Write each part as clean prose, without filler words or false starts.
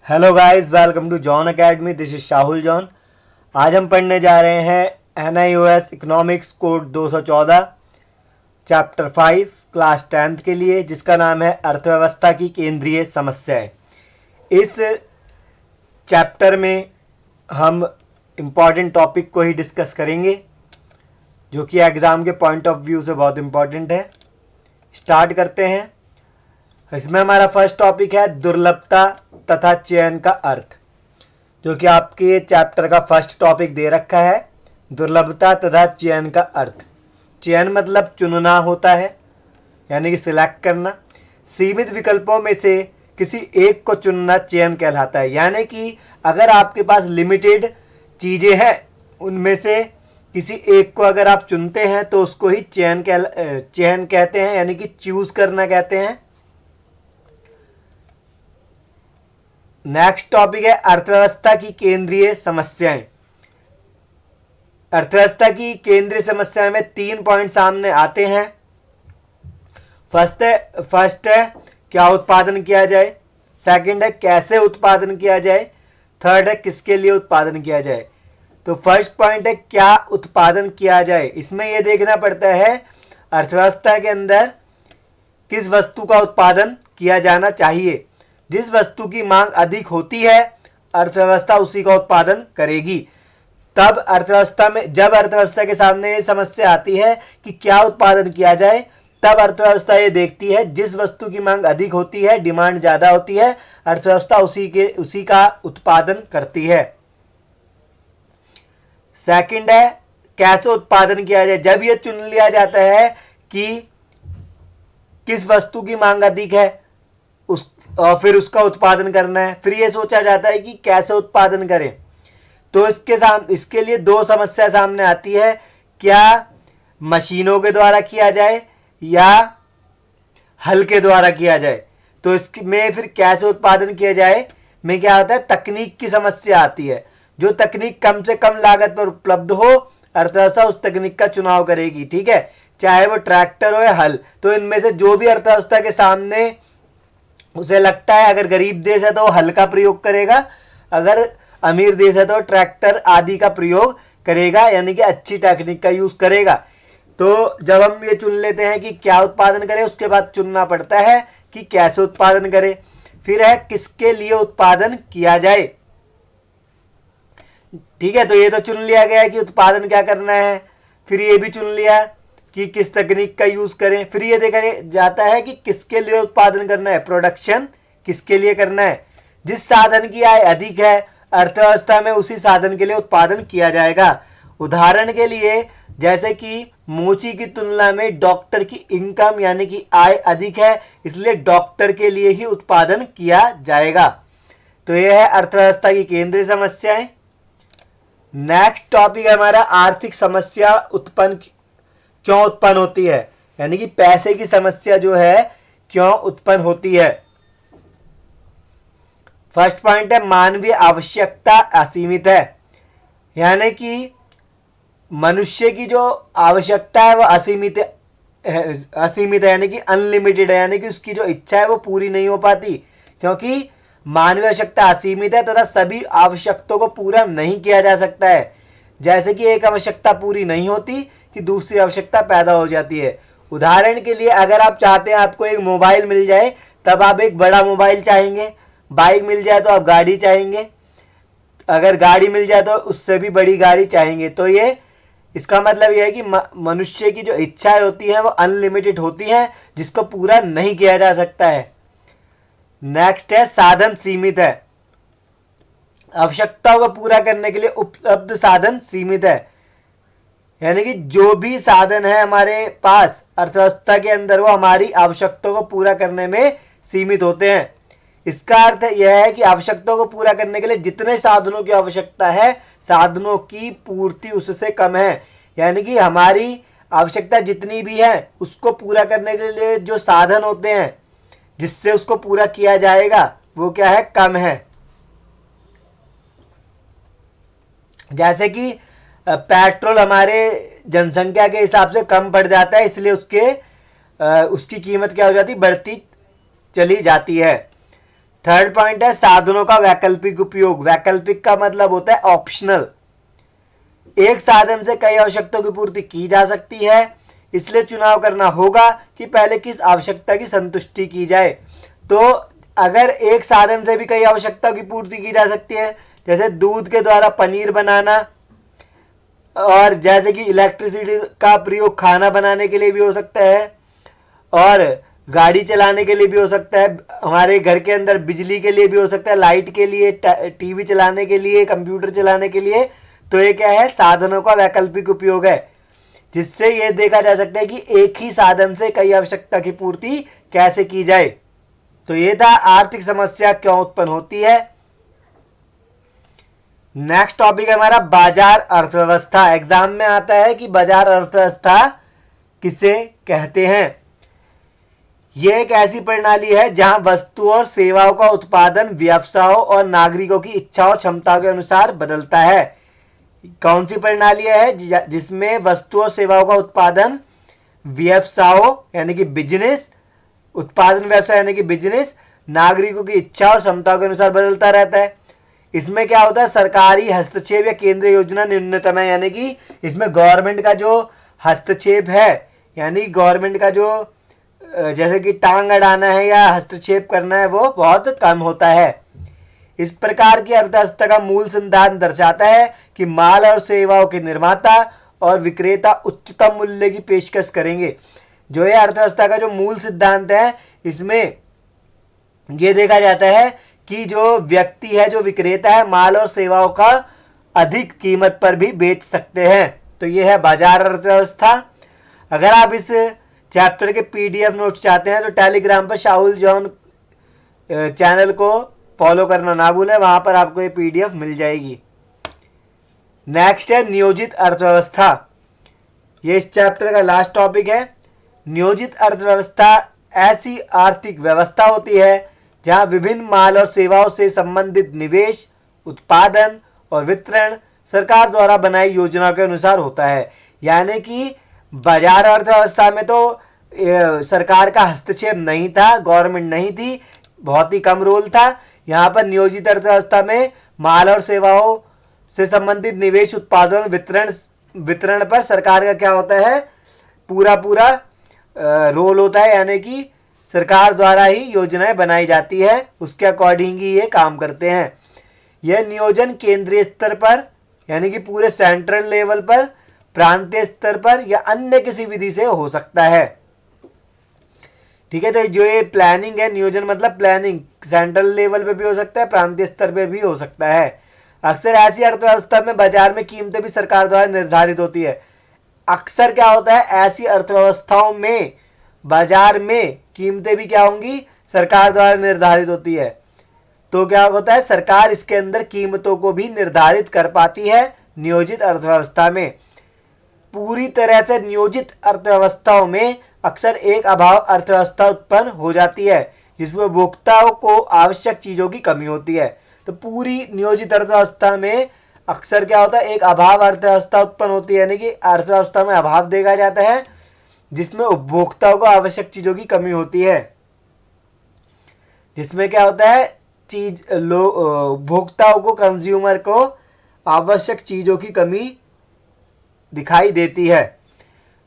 Hello guys, welcome to John academy. This is Shahul John. आज हम पढ़ने जा रहे हैं NIOS economics code 214 chapter 5 class 10th के लिए, जिसका नाम है अर्थव्यवस्था की केंद्रीय समस्याएं। इस चैप्टर में हम इम्पॉर्टेंट टॉपिक को ही डिस्कस करेंगे, जो कि एग्ज़ाम के पॉइंट ऑफ व्यू से बहुत इम्पॉर्टेंट है। स्टार्ट करते हैं। इसमें हमारा फर्स्ट टॉपिक है दुर्लभता तथा चयन का अर्थ, जो कि आपके चैप्टर का फर्स्ट टॉपिक दे रखा है। दुर्लभता तथा चयन का अर्थ। चयन मतलब चुनना होता है, यानी कि सिलेक्ट करना। सीमित विकल्पों में से किसी एक को चुनना चयन कहलाता है। यानी कि अगर आपके पास लिमिटेड चीज़ें हैं, उनमें से किसी एक को अगर आप चुनते हैं तो उसको ही चयन कहते हैं, यानी कि चूज करना कहते हैं। नेक्स्ट टॉपिक है अर्थव्यवस्था की केंद्रीय समस्याएं। अर्थव्यवस्था की केंद्रीय समस्याएं में 3 पॉइंट सामने आते हैं। फर्स्ट है क्या उत्पादन किया जाए। सेकंड है कैसे उत्पादन किया जाए। थर्ड है किसके लिए उत्पादन किया जाए। तो फर्स्ट पॉइंट है क्या उत्पादन किया जाए। इसमें यह देखना पड़ता है अर्थव्यवस्था के अंदर किस वस्तु का उत्पादन किया जाना चाहिए। जिस वस्तु की मांग अधिक होती है, अर्थव्यवस्था उसी का उत्पादन करेगी। जब अर्थव्यवस्था के सामने ये समस्या आती है कि क्या उत्पादन किया जाए, तब अर्थव्यवस्था ये देखती है जिस वस्तु की मांग अधिक होती है, डिमांड ज़्यादा होती है, अर्थव्यवस्था उसी का उत्पादन करती है। सेकंड है कैसे उत्पादन किया जाए। जब ये चुन लिया जाता है कि किस वस्तु की मांग अधिक है, और फिर उसका उत्पादन करना है, फिर ये सोचा जाता है कि कैसे उत्पादन करें। तो इसके लिए 2 समस्या सामने आती है। क्या मशीनों के द्वारा किया जाए या हल के द्वारा किया जाए। तो इसमें फिर कैसे उत्पादन किया जाए में क्या होता है, तकनीक की समस्या आती है। जो तकनीक कम से कम लागत पर उपलब्ध हो, अर्थव्यवस्था उस तकनीक का चुनाव करेगी। ठीक है, चाहे वो ट्रैक्टर हो या हल। तो इनमें से जो भी अर्थव्यवस्था के सामने उसे लगता है, अगर गरीब देश है तो वो हल का प्रयोग करेगा, अगर अमीर देश है तो ट्रैक्टर आदि का प्रयोग करेगा, यानी कि अच्छी टेक्निक का यूज करेगा। तो जब हम ये चुन लेते हैं कि क्या उत्पादन करें, उसके बाद चुनना पड़ता है कि कैसे उत्पादन करें। फिर है किसके लिए उत्पादन किया जाए। ठीक है, तो ये तो चुन लिया गया है कि उत्पादन क्या करना है। फिर ये भी चुन लिया कि किस तकनीक का यूज करें। फिर ये देखा जाता है कि किसके लिए उत्पादन करना है, प्रोडक्शन किसके लिए करना है। जिस साधन की आय अधिक है, अर्थव्यवस्था में उसी साधन के लिए उत्पादन किया जाएगा। उदाहरण के लिए जैसे कि मोची की तुलना में डॉक्टर की इनकम यानी कि आय अधिक है, इसलिए डॉक्टर के लिए ही उत्पादन किया जाएगा। तो यह है अर्थव्यवस्था की केंद्रीय समस्याएं। नेक्स्ट टॉपिक है हमारा आर्थिक समस्या क्यों उत्पन्न होती है, यानी कि पैसे की समस्या जो है क्यों उत्पन्न होती है। फर्स्ट पॉइंट है मानवीय आवश्यकता असीमित है, यानी कि मनुष्य की जो आवश्यकता है वो असीमित है, यानी कि अनलिमिटेड है, यानी कि उसकी जो इच्छा है वो पूरी नहीं हो पाती, क्योंकि मानवीय आवश्यकता असीमित है तथा सभी आवश्यकताओं को पूरा नहीं किया जा सकता है। जैसे कि एक आवश्यकता पूरी नहीं होती कि दूसरी आवश्यकता पैदा हो जाती है। उदाहरण के लिए अगर आप चाहते हैं आपको एक मोबाइल मिल जाए, तब आप एक बड़ा मोबाइल चाहेंगे। बाइक मिल जाए तो आप गाड़ी चाहेंगे। अगर गाड़ी मिल जाए तो उससे भी बड़ी गाड़ी चाहेंगे। तो ये इसका मतलब यह है कि मनुष्य की जो इच्छाएं होती हैं वो अनलिमिटेड होती हैं, जिसको पूरा नहीं किया जा सकता है। नेक्स्ट है साधन सीमित है। आवश्यकताओं को पूरा करने के लिए उपलब्ध साधन सीमित है, यानी कि जो भी साधन है हमारे पास अर्थव्यवस्था के अंदर, वो हमारी आवश्यकताओं को पूरा करने में सीमित होते हैं। इसका अर्थ यह है कि आवश्यकताओं को पूरा करने के लिए जितने साधनों की आवश्यकता है, साधनों की पूर्ति उससे कम है। यानी कि हमारी आवश्यकता जितनी भी है, उसको पूरा करने के लिए जो साधन होते हैं जिससे उसको पूरा किया जाएगा, वो क्या है, कम है। जैसे कि पेट्रोल हमारे जनसंख्या के हिसाब से कम पड़ जाता है, इसलिए उसकी कीमत क्या हो जाती, बढ़ती चली जाती है। थर्ड पॉइंट है साधनों का वैकल्पिक उपयोग। वैकल्पिक का मतलब होता है ऑप्शनल। एक साधन से कई आवश्यकताओं की पूर्ति की जा सकती है, इसलिए चुनाव करना होगा कि पहले किस आवश्यकता की संतुष्टि की जाए। तो अगर एक साधन से भी कई आवश्यकताओं की पूर्ति की जा सकती है, जैसे दूध के द्वारा पनीर बनाना, और जैसे कि इलेक्ट्रिसिटी का प्रयोग खाना बनाने के लिए भी हो सकता है, और गाड़ी चलाने के लिए भी हो सकता है, हमारे घर के अंदर बिजली के लिए भी हो सकता है, लाइट के लिए, टीवी चलाने के लिए, कंप्यूटर चलाने के लिए। तो ये क्या है, साधनों का वैकल्पिक उपयोग है, जिससे ये देखा जा सकता है कि एक ही साधन से कई आवश्यकता की पूर्ति कैसे की जाए। तो ये था आर्थिक समस्या क्यों उत्पन्न होती है। नेक्स्ट टॉपिक है हमारा बाजार अर्थव्यवस्था। एग्जाम में आता है कि बाजार अर्थव्यवस्था किसे कहते हैं। यह एक ऐसी प्रणाली है जहां वस्तुओं और सेवाओं का उत्पादन व्यवसायों और नागरिकों की इच्छाओं क्षमता के अनुसार बदलता है। कौन सी प्रणाली है जिसमें वस्तुओं और सेवाओं का उत्पादन व्यवसायों यानी कि बिजनेस, उत्पादन व्यवसाय यानी कि बिजनेस, नागरिकों की इच्छा और क्षमता के अनुसार बदलता रहता है। इसमें क्या होता है, सरकारी हस्तक्षेप या केंद्रीय योजना न्यूनतम है, यानी कि इसमें गवर्नमेंट का जो हस्तक्षेप है, यानी गवर्नमेंट का जो जैसे कि टांग अड़ाना है या हस्तक्षेप करना है, वो बहुत कम होता है। इस प्रकार की अर्थव्यवस्था का मूल सिद्धांत दर्शाता है कि माल और सेवाओं के निर्माता और विक्रेता उच्चतम मूल्य की पेशकश करेंगे। जो ये अर्थव्यवस्था का जो मूल सिद्धांत है, इसमें यह देखा जाता है कि जो व्यक्ति है, जो विक्रेता है, माल और सेवाओं का अधिक कीमत पर भी बेच सकते हैं। तो ये है बाजार अर्थव्यवस्था। अगर आप इस चैप्टर के पीडीएफ नोट्स चाहते हैं तो टेलीग्राम पर शाहुल जॉन चैनल को फॉलो करना ना भूलें, वहां पर आपको ये पीडीएफ मिल जाएगी। नेक्स्ट है नियोजित अर्थव्यवस्था। ये इस चैप्टर का लास्ट टॉपिक है। नियोजित अर्थव्यवस्था ऐसी आर्थिक व्यवस्था होती है जहां विभिन्न माल और सेवाओं से संबंधित निवेश, उत्पादन और वितरण सरकार द्वारा बनाई योजना के अनुसार होता है। यानी कि बाजार अर्थव्यवस्था में तो सरकार का हस्तक्षेप नहीं था, गवर्नमेंट नहीं थी, बहुत ही कम रोल था। यहाँ पर नियोजित अर्थव्यवस्था में माल और सेवाओं से संबंधित निवेश, उत्पादन, वितरण पर सरकार का क्या होता है, पूरा रोल होता है। यानी कि सरकार द्वारा ही योजनाएं बनाई जाती है, उसके अकॉर्डिंग ही ये काम करते हैं। यह नियोजन केंद्रीय स्तर पर यानी कि पूरे सेंट्रल लेवल पर, प्रांतीय स्तर पर या अन्य किसी विधि से हो सकता है। ठीक है, तो जो ये प्लानिंग है, नियोजन मतलब प्लानिंग, सेंट्रल लेवल पे भी हो सकता है, प्रांतीय स्तर पे भी हो सकता है। अक्सर ऐसी अर्थव्यवस्था में बाजार में कीमतें भी सरकार द्वारा निर्धारित होती है। अक्सर क्या होता है, ऐसी अर्थव्यवस्थाओं में बाजार में कीमतें भी क्या होंगी, सरकार द्वारा निर्धारित होती है। तो क्या होता है, सरकार इसके अंदर कीमतों को भी निर्धारित कर पाती है नियोजित अर्थव्यवस्था में। पूरी तरह से नियोजित अर्थव्यवस्थाओं में अक्सर एक अभाव अर्थव्यवस्था उत्पन्न हो जाती है, जिसमें उपभोक्ताओं को आवश्यक चीज़ों की कमी होती है। तो पूरी नियोजित अर्थव्यवस्था में अक्सर क्या होता है, एक अभाव अर्थव्यवस्था उत्पन्न होती है, यानी कि अर्थव्यवस्था में अभाव देखा जाता है, जिसमें उपभोक्ताओं को आवश्यक चीज़ों की कमी होती है। जिसमें क्या होता है, उपभोक्ताओं को, कंज्यूमर को आवश्यक चीज़ों की कमी दिखाई देती है।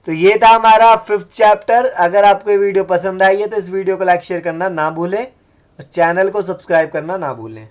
तो ये था हमारा 5th चैप्टर। अगर आपको ये वीडियो पसंद आई है तो इस वीडियो को लाइक शेयर करना ना भूलें और चैनल को सब्सक्राइब करना ना भूलें।